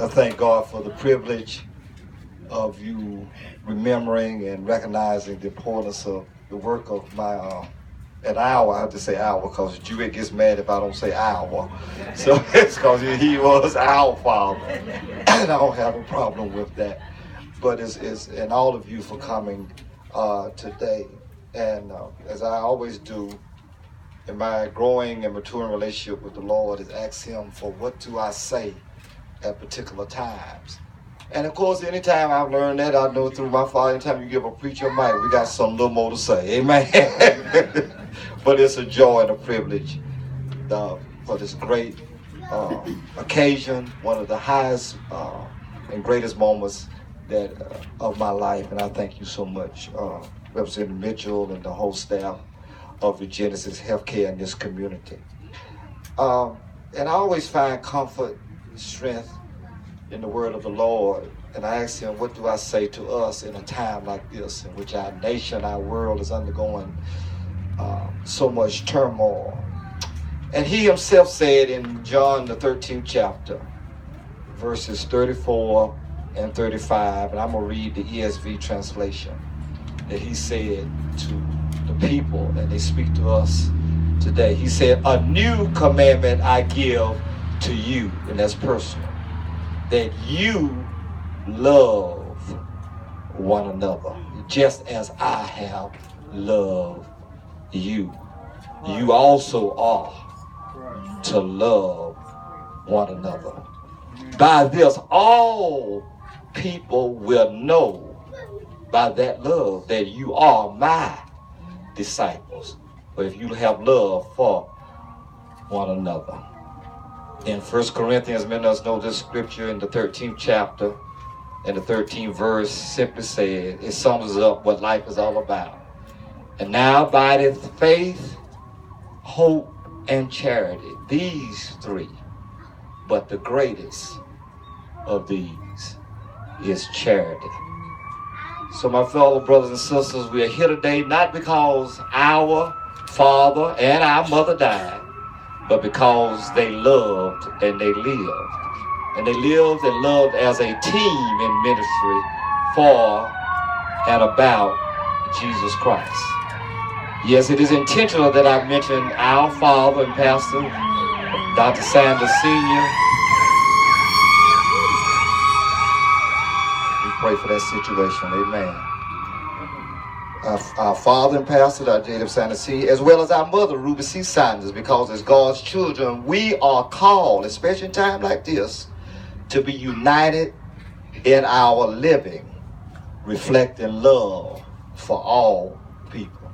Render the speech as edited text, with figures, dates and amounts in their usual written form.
I thank God for the privilege of you remembering and recognizing the importance of the work of my, an hour, I have to say hour because Jewett gets mad if I don't say hour. So it's because he was our father. And I don't have a problem with that. But and all of you for coming today. And as I always do, in my growing and maturing relationship with the Lord, is ask him for what do I say at particular times. And of course, anytime I've learned that, I know through my father, anytime you give a preacher a mic, we got some little more to say. Amen. But it's a joy and a privilege for this great occasion, one of the highest and greatest moments of my life. And I thank you so much, Representative Mitchell and the whole staff of ReGenesis Healthcare in this community. And I always find comfort, strength in the word of the Lord. And I ask him, what do I say to us in a time like this in which our nation, our world is undergoing so much turmoil? And he himself said in John the 13th chapter, verses 34 and 35, and I'm going to read the ESV translation, that he said to the people, and they speak to us today. He said, a new commandment I give to you, and that's personal, that you love one another, just as I have loved you. You also are to love one another. By this, all people will know by that love that you are my disciples. But if you have love for one another. In 1 Corinthians, many of us know this scripture in the 13th chapter, and the 13th verse simply says, it sums up what life is all about. And now abideth faith, hope, and charity. These three. But the greatest of these is charity. So my fellow brothers and sisters, we are here today not because our father and our mother died, but because they loved and they lived. And they lived and loved as a team in ministry for and about Jesus Christ. Yes, it is intentional that I mention our father and pastor, Dr. Sanders Sr. We pray for that situation. Amen. Our father and pastor, Dr. J.W. Sanders Sr., as well as our mother, Ruby C. Sanders, because as God's children, we are called, especially in time like this, to be united in our living, reflecting love for all people.